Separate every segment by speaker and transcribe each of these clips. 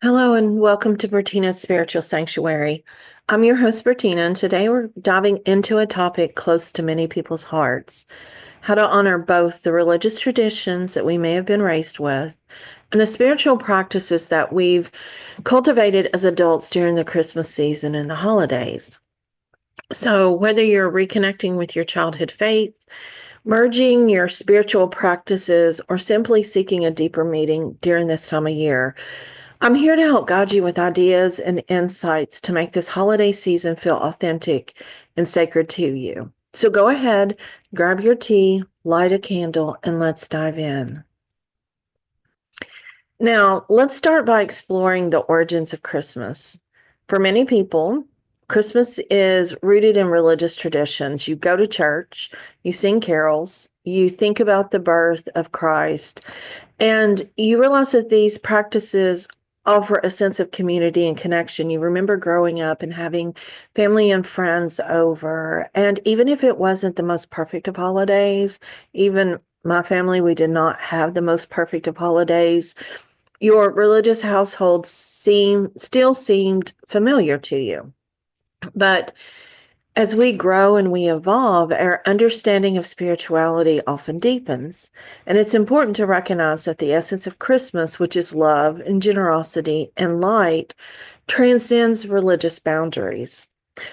Speaker 1: Hello and welcome to Bertena's Spiritual Sanctuary. I'm your host, Bertena, and today we're diving into a topic close to many people's hearts: how to honor both the religious traditions that we may have been raised with and the spiritual practices that we've cultivated as adults during the Christmas season and the holidays. So, whether you're reconnecting with your childhood faith, merging your spiritual practices, or simply seeking a deeper meaning during this time of year, I'm here to help guide you with ideas and insights to make this holiday season feel authentic and sacred to you. So go ahead, grab your tea, light a candle, and let's dive in. Now, let's start by exploring the origins of Christmas. For many people, Christmas is rooted in religious traditions. You go to church, you sing carols, you think about the birth of Christ, and you realize that these practices offer a sense of community and connection. You remember growing up and having family and friends over. And even if it wasn't the most perfect of holidays, even my family, we did not have the most perfect of holidays. Your religious household still seemed familiar to you. But as we grow and we evolve, our understanding of spirituality often deepens. And it's important to recognize that the essence of Christmas, which is love and generosity and light, transcends religious boundaries.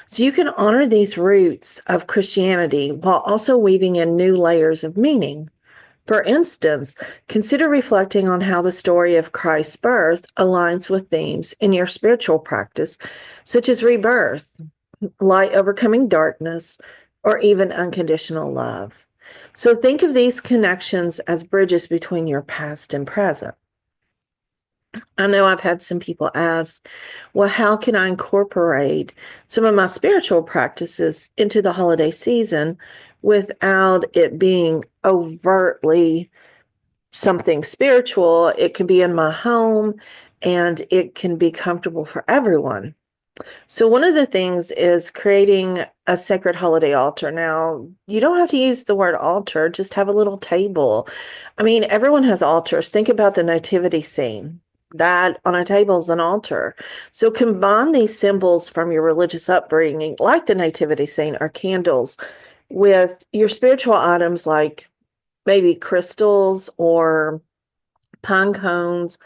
Speaker 1: So you can honor these roots of Christianity while also weaving in new layers of meaning. For instance, consider reflecting on how the story of Christ's birth aligns with themes in your spiritual practice, such as rebirth, light overcoming darkness, or even unconditional love. So think of these connections as bridges between your past and present. I know I've had some people ask, well, how can I incorporate some of my spiritual practices into the holiday season without it being overtly something spiritual? It can be in my home and it can be comfortable for everyone. So one of the things is creating a sacred holiday altar. Now, you don't have to use the word altar, just have a little table. I mean, everyone has altars. Think about the nativity scene. That on a table is an altar. So combine these symbols from your religious upbringing, like the nativity scene or candles, with your spiritual items like maybe crystals or pine cones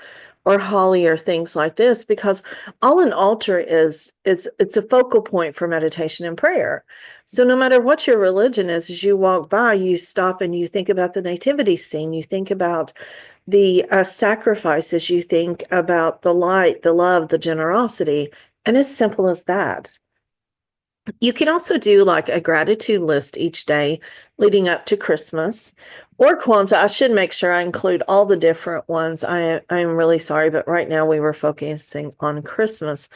Speaker 1: or holly or things like this, because all an altar is it's a focal point for meditation and prayer. So no matter what your religion is, as you walk by, you stop and you think about the nativity scene, you think about the sacrifices, you think about the light, the love, the generosity, and it's simple as that. You can also do like a gratitude list each day leading up to Christmas or Kwanzaa. I should make sure I include all the different ones. I'm really sorry, but right now we were focusing on Christmas.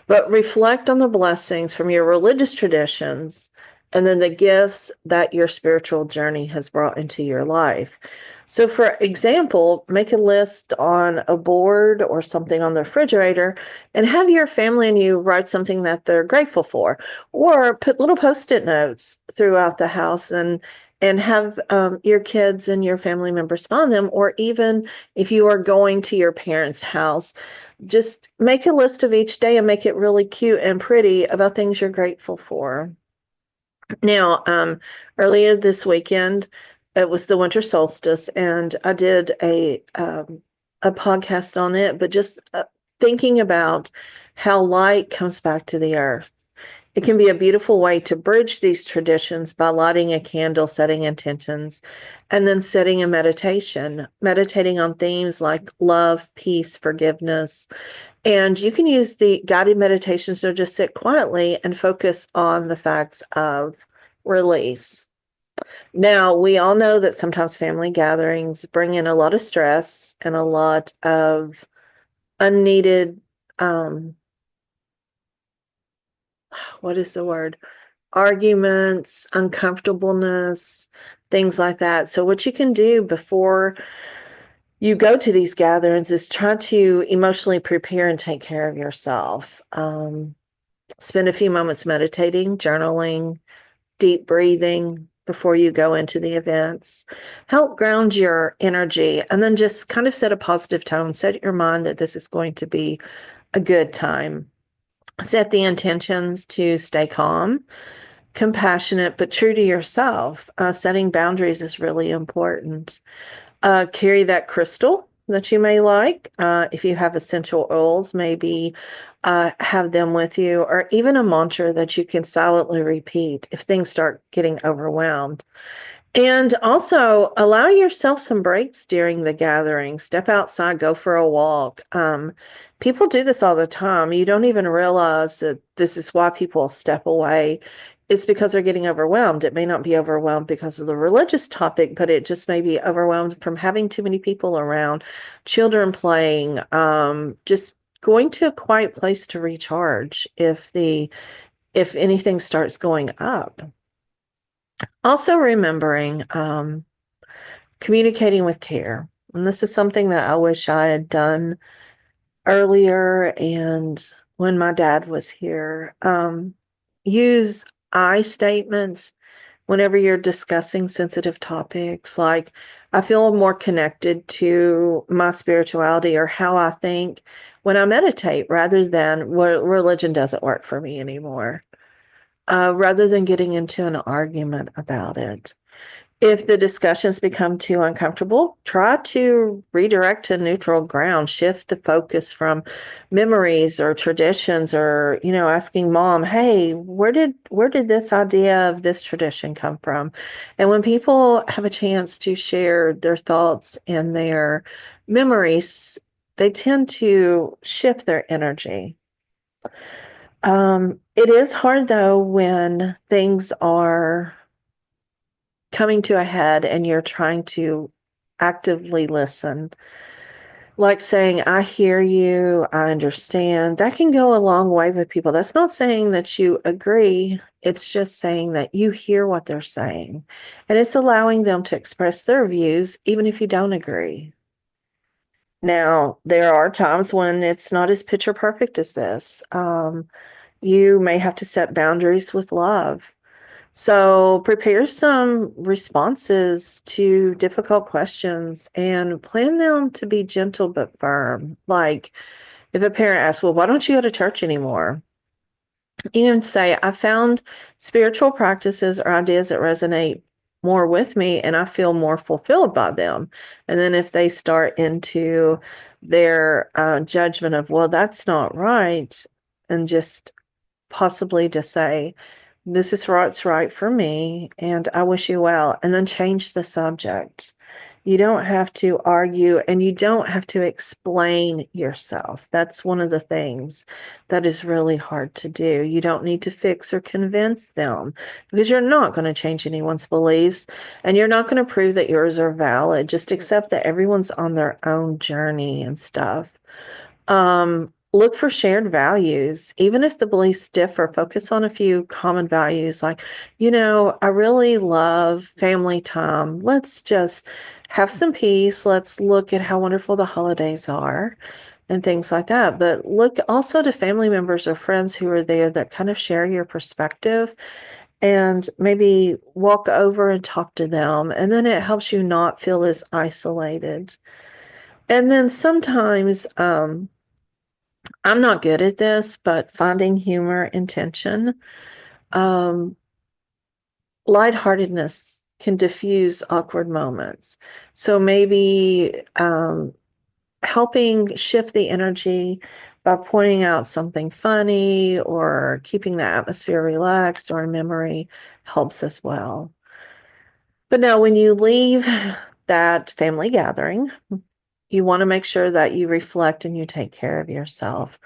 Speaker 1: But reflect on the blessings from your religious traditions and then the gifts that your spiritual journey has brought into your life. So, for example, make a list on a board or something on the refrigerator and have your family and you write something that they're grateful for, or put little post-it notes throughout the house and have your kids and your family members find them, or even if you are going to your parents' house, just make a list of each day and make it really cute and pretty about things you're grateful for. Now, earlier this weekend, it was the winter solstice, and I did a podcast on it, but just thinking about how light comes back to the earth. It can be a beautiful way to bridge these traditions by lighting a candle, setting intentions, and then setting a meditation, meditating on themes like love, peace, forgiveness. And you can use the guided meditations to just sit quietly and focus on the facts of release. Now, we all know that sometimes family gatherings bring in a lot of stress and a lot of unneeded, um, what is the word? Arguments, uncomfortableness, things like that. So, what you can do before you go to these gatherings is try to emotionally prepare and take care of yourself. Spend a few moments meditating, journaling, deep breathing, before you go into the events. Help ground your energy and then just kind of set a positive tone. Set your mind that this is going to be a good time. Set the intentions to stay calm, compassionate, but true to yourself. Setting boundaries is really important. Carry that crystal that you may like. If you have essential oils, maybe have them with you, or even a mantra that you can silently repeat if things start getting overwhelmed. And also allow yourself some breaks during the gathering. Step outside, go for a walk. People do this all the time. You don't even realize that this is why people step away. It's because they're getting overwhelmed. It may not be overwhelmed because of the religious topic, but it just may be overwhelmed from having too many people around, children playing, just going to a quiet place to recharge if anything starts going up. Also remembering communicating with care. And this is something that I wish I had done earlier and when my dad was here. Use I statements whenever you're discussing sensitive topics. Like, I feel more connected to my spirituality or how I think when I meditate rather than religion doesn't work for me anymore. Rather than getting into an argument about it. If the discussions become too uncomfortable, try to redirect to neutral ground, shift the focus from memories or traditions or, asking mom, hey, where did this idea of this tradition come from? And when people have a chance to share their thoughts and their memories, they tend to shift their energy. It is hard though when things are coming to a head and you're trying to actively listen. Like saying, I hear you, I understand. That can go a long way with people. That's not saying that you agree. It's just saying that you hear what they're saying. And it's allowing them to express their views, even if you don't agree. Now, there are times when it's not as picture perfect as this. You may have to set boundaries with love. So prepare some responses to difficult questions and plan them to be gentle but firm. Like if a parent asks, well, why don't you go to church anymore? You can say, I found spiritual practices or ideas that resonate more with me and I feel more fulfilled by them. And then if they start into their judgment of, well, that's not right, and just possibly to say, this is what's right for me, and I wish you well, and then change the subject. You don't have to argue and you don't have to explain yourself. That's one of the things that is really hard to do. You don't need to fix or convince them because you're not going to change anyone's beliefs and you're not going to prove that yours are valid. Just accept that everyone's on their own journey and stuff. Look for shared values. Even if the beliefs differ, focus on a few common values like, I really love family time. Let's just have some peace. Let's look at how wonderful the holidays are and things like that. But look also to family members or friends who are there that kind of share your perspective and maybe walk over and talk to them. And then it helps you not feel as isolated. And then sometimes, I'm not good at this, but finding humor and tension, um, lightheartedness can diffuse awkward moments. So maybe helping shift the energy by pointing out something funny or keeping the atmosphere relaxed or in memory helps as well. But now, when you leave that family gathering, you want to make sure that you reflect and you take care of yourself.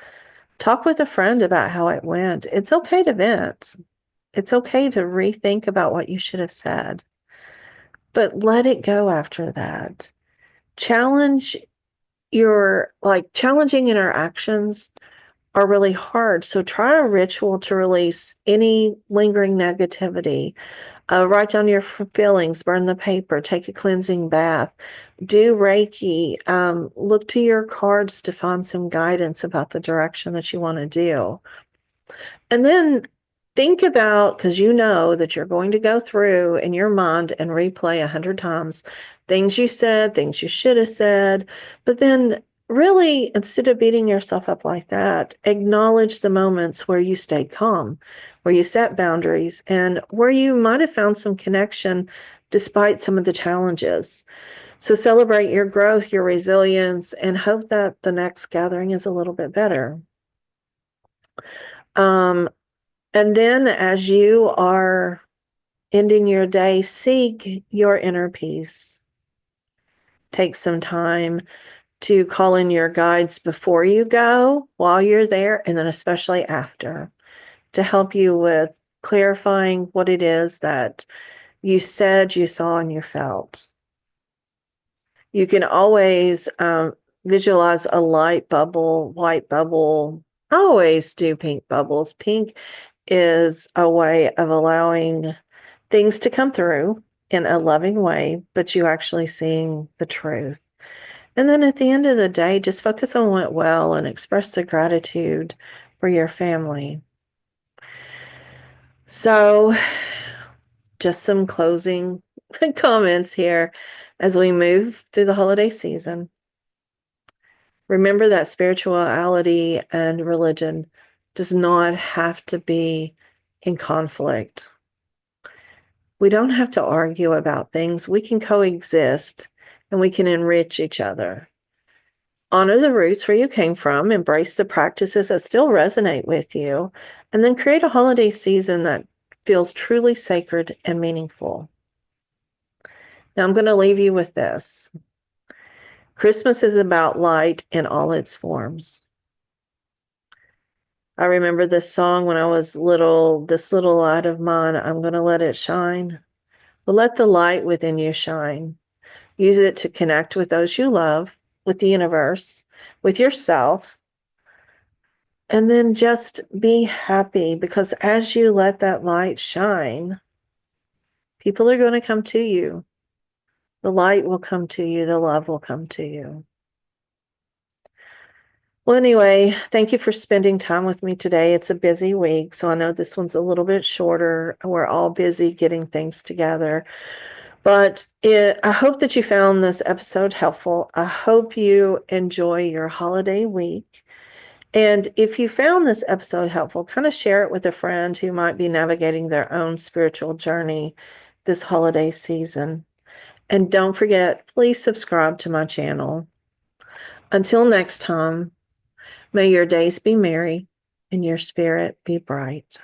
Speaker 1: Talk with a friend about how it went. It's okay to vent. It's okay to rethink about what you should have said, but let it go after that. Challenge challenging interactions are really hard. So try a ritual to release any lingering negativity. Write down your feelings, burn the paper, take a cleansing bath, do Reiki, look to your cards to find some guidance about the direction that you want to do. And then Think about, because you know that you're going to go through in your mind and replay 100 times things you said, things you should have said. But then, really, instead of beating yourself up like that, acknowledge the moments where you stayed calm, where you set boundaries, and where you might have found some connection despite some of the challenges. So celebrate your growth, your resilience, and hope that the next gathering is a little bit better. Um, and then as you are ending your day, seek your inner peace. Take some time to call in your guides before you go, while you're there, and then especially after to help you with clarifying what it is that you said, you saw, and you felt. You can always visualize a light bubble, white bubble. I always do pink bubbles. Pink is a way of allowing things to come through in a loving way, but you actually seeing the truth. And then at the end of the day, just focus on what went well and express the gratitude for your family. So, just some closing comments here as we move through the holiday season. Remember that spirituality and religion does not have to be in conflict. We don't have to argue about things. We can coexist and we can enrich each other. Honor the roots where you came from, embrace the practices that still resonate with you, and then create a holiday season that feels truly sacred and meaningful. Now, I'm going to leave you with this. Christmas is about light in all its forms. I remember this song when I was little, this little light of mine, I'm going to let it shine. Well, let the light within you shine. Use it to connect with those you love, with the universe, with yourself, and then just be happy because as you let that light shine, people are going to come to you. The light will come to you, the love will come to you. Well, anyway, thank you for spending time with me today. It's a busy week, so I know this one's a little bit shorter. We're all busy getting things together. But I hope that you found this episode helpful. I hope you enjoy your holiday week. And if you found this episode helpful, kind of share it with a friend who might be navigating their own spiritual journey this holiday season. And don't forget, please subscribe to my channel. Until next time, may your days be merry and your spirit be bright.